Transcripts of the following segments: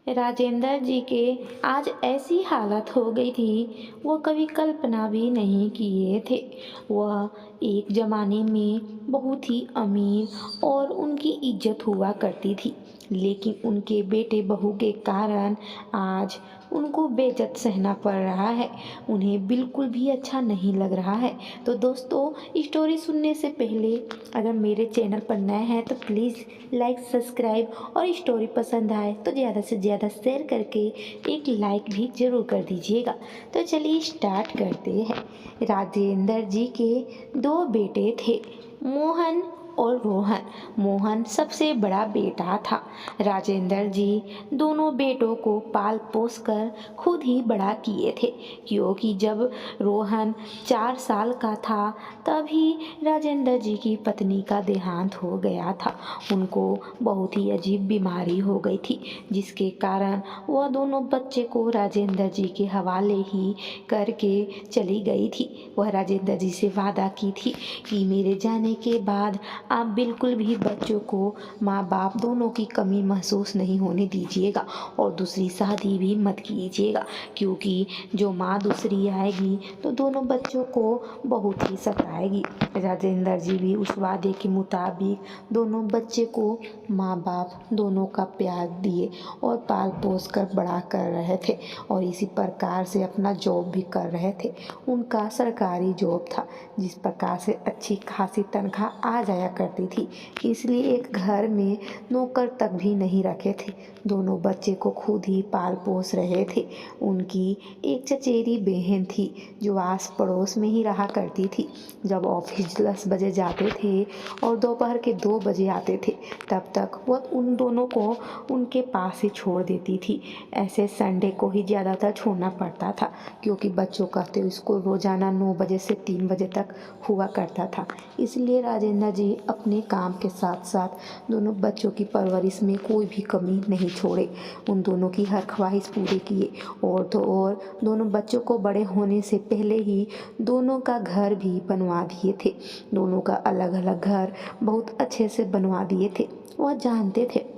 राजेंद्र जी के आज ऐसी हालत हो गई थी, वो कभी कल्पना भी नहीं किए थे। वह एक ज़माने में बहुत ही अमीर और उनकी इज्जत हुआ करती थी, लेकिन उनके बेटे बहू के कारण आज उनको बेइज्जत सहना पड़ रहा है। उन्हें बिल्कुल भी अच्छा नहीं लग रहा है। तो दोस्तों, स्टोरी सुनने से पहले अगर मेरे चैनल पर नए हैं तो प्लीज़ लाइक, सब्सक्राइब और स्टोरी पसंद आए तो ज़्यादा से ज़्यादा शेयर करके एक लाइक भी ज़रूर कर दीजिएगा। तो चलिए स्टार्ट करते हैं। राजेंद्र जी के दो बेटे थे, मोहन और रोहन। मोहन सबसे बड़ा बेटा था। राजेंद्र जी दोनों बेटों को पाल पोस कर खुद ही बड़ा किए थे, क्योंकि जब रोहन 4 साल का था तभी राजेंद्र जी की पत्नी का देहांत हो गया था। उनको बहुत ही अजीब बीमारी हो गई थी, जिसके कारण वह दोनों बच्चे को राजेंद्र जी के हवाले ही करके चली गई थी। वह राजेंद्र जी से वादा की थी कि मेरे जाने के बाद आप बिल्कुल भी बच्चों को माँ बाप दोनों की कमी महसूस नहीं होने दीजिएगा और दूसरी शादी भी मत कीजिएगा, क्योंकि जो माँ दूसरी आएगी तो दोनों बच्चों को बहुत ही सताएगी। राजेंद्र जी भी उस वादे के मुताबिक दोनों बच्चे को माँ बाप दोनों का प्यार दिए और पाल पोस कर बड़ा कर रहे थे और इसी प्रकार से अपना जॉब भी कर रहे थे। उनका सरकारी जॉब था, जिस प्रकार से अच्छी खासी तनख्वाह आ जाया करती थी, इसलिए एक घर में नौकर तक भी नहीं रखे थे। दोनों बच्चे को खुद ही पाल पोस रहे थे। उनकी एक चचेरी बहन थी जो आस पड़ोस में ही रहा करती थी। जब ऑफिस 10 बजे जाते थे और दोपहर के 2 बजे आते थे, तब तक वह उन दोनों को उनके पास ही छोड़ देती थी। ऐसे संडे को ही ज़्यादातर छोड़ना पड़ता था, क्योंकि बच्चों का तो स्कूल रोज़ाना 9 बजे से 3 बजे तक हुआ करता था। इसलिए राजेंद्र जी अपने काम के साथ साथ दोनों बच्चों की परवरिश में कोई भी कमी नहीं छोड़े। उन दोनों की हर ख्वाहिश पूरी किए और तो और दोनों बच्चों को बड़े होने से पहले ही दोनों का घर भी बनवा दिए थे। दोनों का अलग अलग घर बहुत अच्छे से बनवा दिए थे। वह जानते थे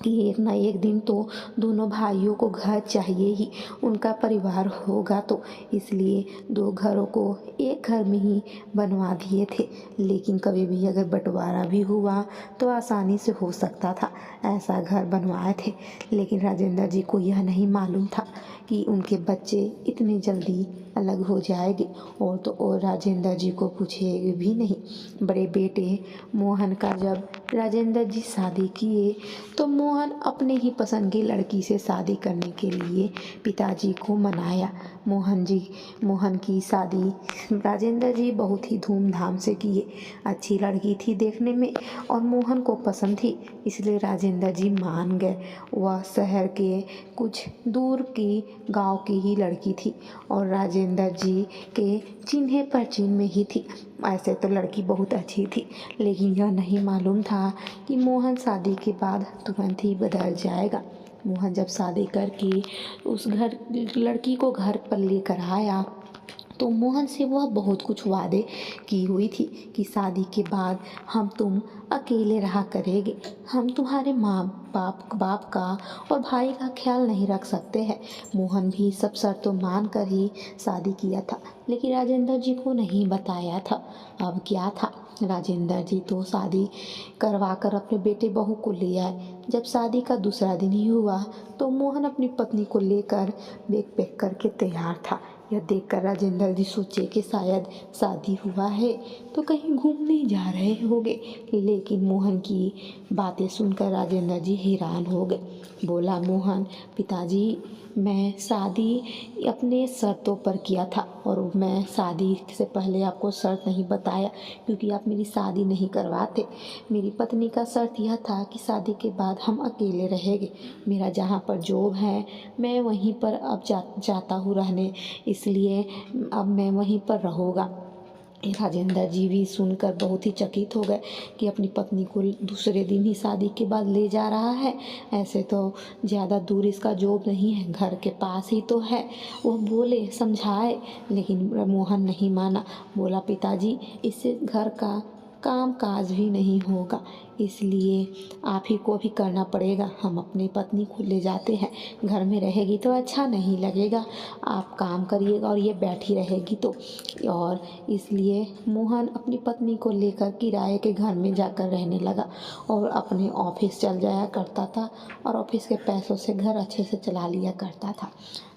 कि एक ना एक दिन तो दोनों भाइयों को घर चाहिए ही, उनका परिवार होगा तो, इसलिए दो घरों को एक घर में ही बनवा दिए थे। लेकिन कभी भी अगर बंटवारा भी हुआ तो आसानी से हो सकता था, ऐसा घर बनवाए थे। लेकिन राजेंद्र जी को यह नहीं मालूम था कि उनके बच्चे इतनी जल्दी अलग हो जाएंगे और तो और राजेंद्र जी को पूछेंगे भी नहीं। बड़े बेटे मोहन का जब राजेंद्र जी शादी किए तो मोहन अपने ही पसंद की लड़की से शादी करने के लिए पिताजी को मनाया। मोहन की शादी राजेंद्र जी बहुत ही धूमधाम से किए। अच्छी लड़की थी देखने में और मोहन को पसंद थी, इसलिए राजेंद्र जी मान गए। वह शहर के कुछ दूर की गांव की ही लड़की थी और राजेंद्र जी के चिन्हे परचीन में ही थी। ऐसे तो लड़की बहुत अच्छी थी, लेकिन यह नहीं मालूम था कि मोहन शादी के बाद तुरंत ही बदल जाएगा। मोहन जब शादी करके उस घर लड़की को घर पर लेकर आया तो मोहन से वह बहुत कुछ वादे की हुई थी कि शादी के बाद हम तुम अकेले रहा करेंगे, हम तुम्हारे माँ बाप का और भाई का ख्याल नहीं रख सकते हैं। मोहन भी सब शर्तों मान कर ही शादी किया था, लेकिन राजेंद्र जी को नहीं बताया था। अब क्या था, राजेंद्र जी तो शादी करवा कर अपने बेटे बहू को ले आए। जब शादी का दूसरा दिन ही हुआ तो मोहन अपनी पत्नी को लेकर बैग पैक करके तैयार था। यह देखकर राजेंद्र जी सोचे कि शायद शादी हुआ है तो कहीं घूमने जा रहे होंगे, लेकिन मोहन की बातें सुनकर राजेंद्र जी हैरान हो गए। बोला मोहन, पिताजी मैं शादी अपने शर्तों पर किया था और मैं शादी से पहले आपको शर्त नहीं बताया, क्योंकि आप मेरी शादी नहीं करवाते। मेरी पत्नी का शर्त यह था कि शादी के बाद हम अकेले रहेंगे। मेरा जहाँ पर जॉब है मैं वहीं पर अब जाता हूँ रहने, इसलिए अब मैं वहीं पर रहूँगा। राजेंद्र जी भी सुनकर बहुत ही चकित हो गए कि अपनी पत्नी को दूसरे दिन ही शादी के बाद ले जा रहा है। ऐसे तो ज़्यादा दूर इसका जॉब नहीं है, घर के पास ही तो है। वह बोले, समझाए, लेकिन मोहन नहीं माना। बोला, पिताजी इससे घर का काम काज भी नहीं होगा, इसलिए आप ही को भी करना पड़ेगा। हम अपनी पत्नी को ले जाते हैं, घर में रहेगी तो अच्छा नहीं लगेगा, आप काम करिएगा और ये बैठी रहेगी तो। और इसलिए मोहन अपनी पत्नी को लेकर किराए के घर में जाकर रहने लगा और अपने ऑफिस चल जाया करता था और ऑफिस के पैसों से घर अच्छे से चला लिया करता था।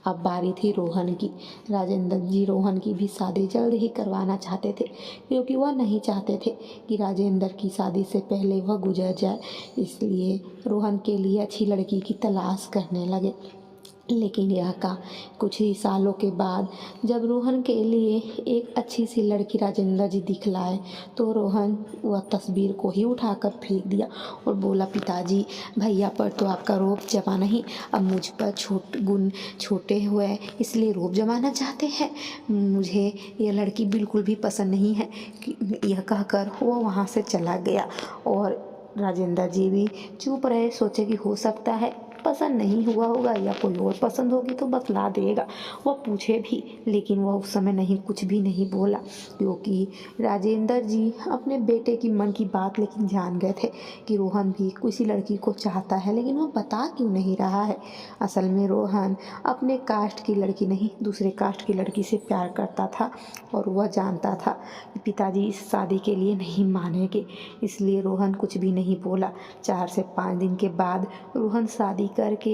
अब बारी थी रोहन की। राजेंद्र जी रोहन की भी शादी जल्द ही करवाना चाहते थे, क्योंकि वह नहीं चाहते थे कि राजेंद्र की शादी से पहले वह गुजर जाए। इसलिए रोहन के लिए अच्छी लड़की की तलाश करने लगे। लेकिन यह का कुछ ही सालों के बाद जब रोहन के लिए एक अच्छी सी लड़की राजेंद्र जी दिखलाए, तो रोहन वह तस्वीर को ही उठाकर फेंक दिया और बोला, पिताजी, भैया पर तो आपका रौब जमा नहीं, अब मुझ पर गुण छोटे हुए इसलिए रौब जमाना चाहते हैं। मुझे यह लड़की बिल्कुल भी पसंद नहीं है। यह कहकर वह वहाँ से चला गया और राजेंद्र जी भी चुप रहे, सोचे कि हो सकता है पसंद नहीं हुआ होगा या कोई और पसंद होगी तो बतला देगा। वह पूछे भी, लेकिन वह उस समय कुछ भी नहीं बोला, क्योंकि राजेंद्र जी अपने बेटे की मन की बात लेकिन जान गए थे कि रोहन भी किसी लड़की को चाहता है, लेकिन वह बता क्यों नहीं रहा है। असल में रोहन अपने कास्ट की लड़की नहीं, दूसरे कास्ट की लड़की से प्यार करता था और वह जानता था कि पिताजी इस शादी के लिए नहीं मानेंगे, इसलिए रोहन कुछ भी नहीं बोला। 4 से 5 दिन के बाद रोहन शादी करके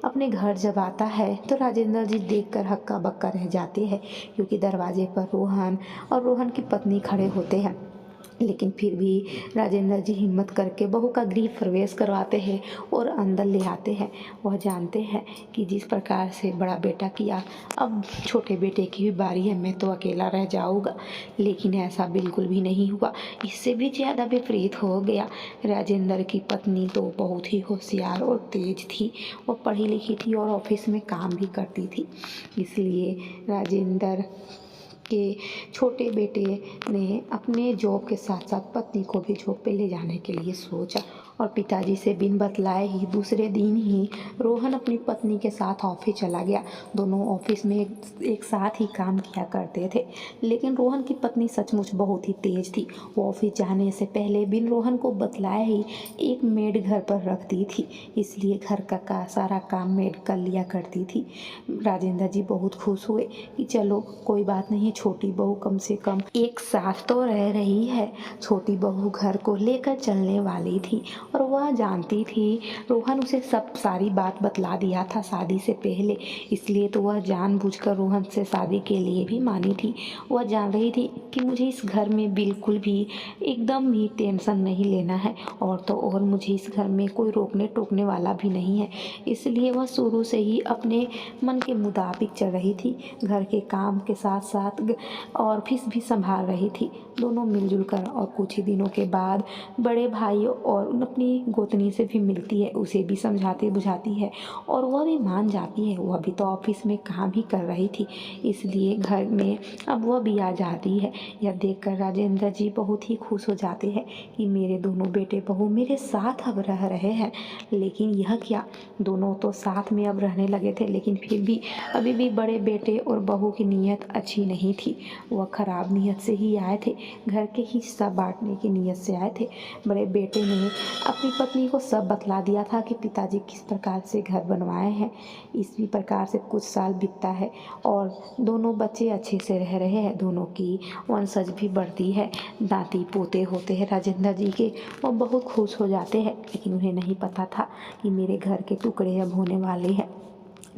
अपने घर जब आता है तो राजेंद्र जी देखकर हक्का बक्का रह जाते हैं, क्योंकि दरवाजे पर रोहन और रोहन की पत्नी खड़े होते हैं। लेकिन फिर भी राजेंद्र जी हिम्मत करके बहू का गृह प्रवेश करवाते हैं और अंदर ले आते हैं। वह जानते हैं कि जिस प्रकार से बड़ा बेटा किया, अब छोटे बेटे की भी बारी है, मैं तो अकेला रह जाऊंगा। लेकिन ऐसा बिल्कुल भी नहीं हुआ, इससे भी ज़्यादा विपरीत हो गया। राजेंद्र की पत्नी तो बहुत ही होशियार और तेज थी, वो पढ़ी लिखी थी और ऑफिस में काम भी करती थी। इसलिए राजेंद्र के छोटे बेटे ने अपने जॉब के साथ साथ पत्नी को भी जॉब पे ले जाने के लिए सोचा और पिताजी से बिन बतलाए ही दूसरे दिन ही रोहन अपनी पत्नी के साथ ऑफिस चला गया। दोनों ऑफिस में एक साथ ही काम किया करते थे, लेकिन रोहन की पत्नी सचमुच बहुत ही तेज थी। वो ऑफिस जाने से पहले बिन रोहन को बतलाए ही एक मेड घर पर रखती थी, इसलिए घर का सारा काम मेड कर लिया करती थी। राजेंद्र जी बहुत खुश हुए कि चलो कोई बात नहीं, छोटी बहू कम से कम एक साथ तो रह रही है। छोटी बहू घर को लेकर चलने वाली थी और वह जानती थी रोहन उसे सब सारी बात बतला दिया था शादी से पहले, इसलिए तो वह जानबूझकर रोहन से शादी के लिए भी मानी थी। वह जान रही थी कि मुझे इस घर में बिल्कुल भी एकदम भी टेंशन नहीं लेना है, और तो और मुझे इस घर में कोई रोकने टोकने वाला भी नहीं है। इसलिए वह शुरू से ही अपने मन के मुताबिक चल रही थी। घर के काम के साथ साथ ऑफिस भी संभाल रही थी, दोनों मिलजुल कर। और कुछ ही दिनों के बाद बड़े भाई और अपनी गोतनी से भी मिलती है, उसे भी समझाती बुझाती है और वह भी मान जाती है। वह भी तो ऑफिस में काम ही कर रही थी, इसलिए घर में अब वह भी आ जाती है। यह देखकर राजेंद्र जी बहुत ही खुश हो जाते हैं कि मेरे दोनों बेटे बहू मेरे साथ अब रह रहे हैं। लेकिन यह क्या, दोनों तो साथ में अब रहने लगे थे, लेकिन फिर भी अभी भी बड़े बेटे और बहू की नीयत अच्छी नहीं थी। वह खराब नीयत से ही आए थे, घर के हिस्सा बांटने की नीयत से आए थे। बड़े बेटे ने अपनी पत्नी को सब बतला दिया था कि पिताजी किस प्रकार से घर बनवाए हैं। इसी प्रकार से कुछ साल बीतता है और दोनों बच्चे अच्छे से रह रहे हैं, दोनों की वंशज भी बढ़ती है, नाती पोते होते हैं राजेंद्र जी के। वो बहुत खुश हो जाते हैं, लेकिन उन्हें नहीं पता था कि मेरे घर के टुकड़े अब होने वाले हैं।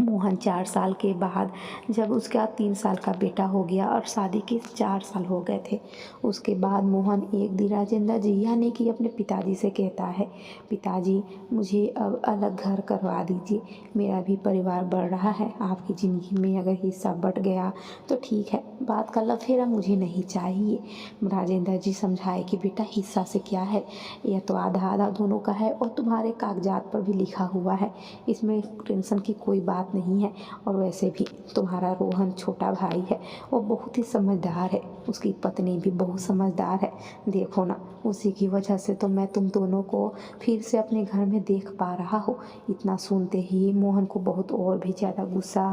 मोहन 4 साल के बाद जब उसका 3 साल का बेटा हो गया और शादी के 4 साल हो गए थे, उसके बाद मोहन एक दिन राजेंद्र जी यानी कि अपने पिताजी से कहता है, पिताजी मुझे अब अलग घर करवा दीजिए, मेरा भी परिवार बढ़ रहा है, आपकी ज़िंदगी में अगर हिस्सा बट गया तो ठीक है, बात का लफेरा मुझे नहीं चाहिए। राजेंद्र जी समझाए कि बेटा हिस्सा से क्या है, यह तो आधा आधा दोनों का है और तुम्हारे कागजात पर भी लिखा हुआ है, इसमें टेंशन की कोई बात नहीं है। और वैसे भी तुम्हारा रोहन छोटा भाई है, वो बहुत ही समझदार है, उसकी पत्नी भी बहुत समझदार है। देखो ना, उसी की वजह से तो मैं तुम दोनों को फिर से अपने घर में देख पा रहा हूँ। इतना सुनते ही मोहन को बहुत और भी ज़्यादा गुस्सा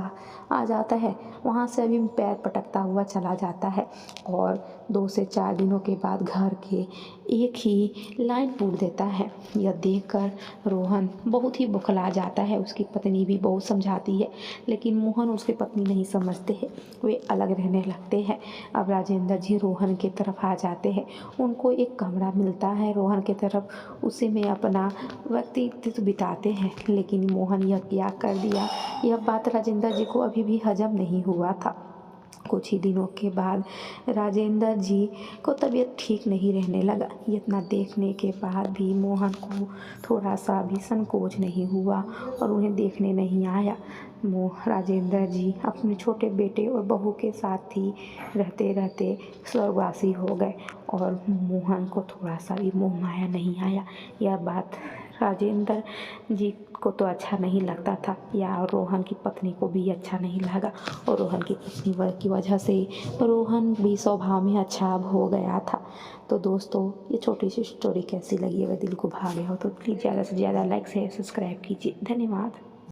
आ जाता है। वहाँ से अभी पैर पटकता हुआ चला जाता है और 2 से 4 दिनों के बाद घर के एक ही लाइन पूछ देता है। यह देखकर रोहन बहुत ही बौखला जाता है। उसकी पत्नी भी बहुत समझाती है, लेकिन मोहन उसकी पत्नी नहीं समझते हैं, वे अलग रहने लगते हैं। अब राजेंद्र जी रोहन की तरफ आ जाते हैं। उनको एक कमरा मिलता है रोहन की तरफ, उसी में अपना व्यक्तित्व बिताते हैं। लेकिन मोहन यह क्या कर दिया, यह बात राजेंद्र जी को अभी भी हजम नहीं हुआ था। कुछ ही दिनों के बाद राजेंद्र जी को तबीयत ठीक नहीं रहने लगा। इतना देखने के बाद भी मोहन को थोड़ा सा भी संकोच नहीं हुआ और उन्हें देखने नहीं आया। राजेंद्र जी अपने छोटे बेटे और बहू के साथ ही रहते रहते स्वर्गवासी हो गए और मोहन को थोड़ा सा भी मोह माया नहीं आया। यह बात राजेंद्र जी को तो अच्छा नहीं लगता था, या रोहन की पत्नी को भी अच्छा नहीं लगा। और रोहन की पत्नी की वजह से रोहन भी स्वभाव में अच्छा अब हो गया था। तो दोस्तों, ये छोटी सी स्टोरी कैसी लगी? अगर दिल को भा गया हो तो प्लीज़ ज़्यादा से ज़्यादा लाइक शेयर सब्सक्राइब कीजिए। धन्यवाद।